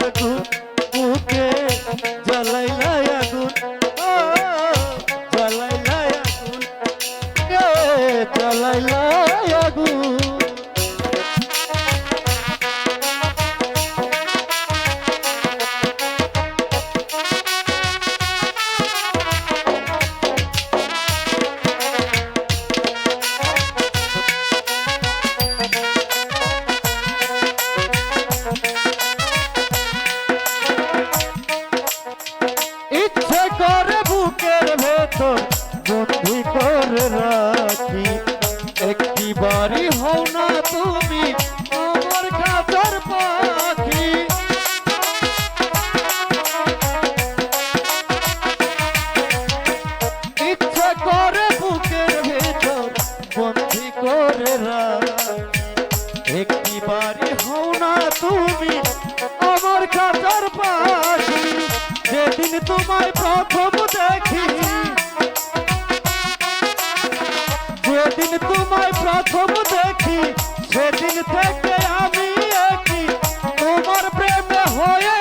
আগুন বুকে জ্বালাইলা আগুন ও জ্বালাইলা আগুন জ্বালাইলা আগুন ইচ্ছে করে বুকের ভেতর বন্দি করে রাখি একটি বাড়ি হও না তুমি আমার কাছের পাখি ইচ্ছে করে বুকের ভেতর বন্দি করে রাখি একটি বাড়ি হও না তুমি আমার কাছের পাখি যেদিন তোমায় প্রথম দেখি যেদিন তোমায় প্রথম দেখি সেদিন থেকে আমি একই তোমার প্রেমে হয়ে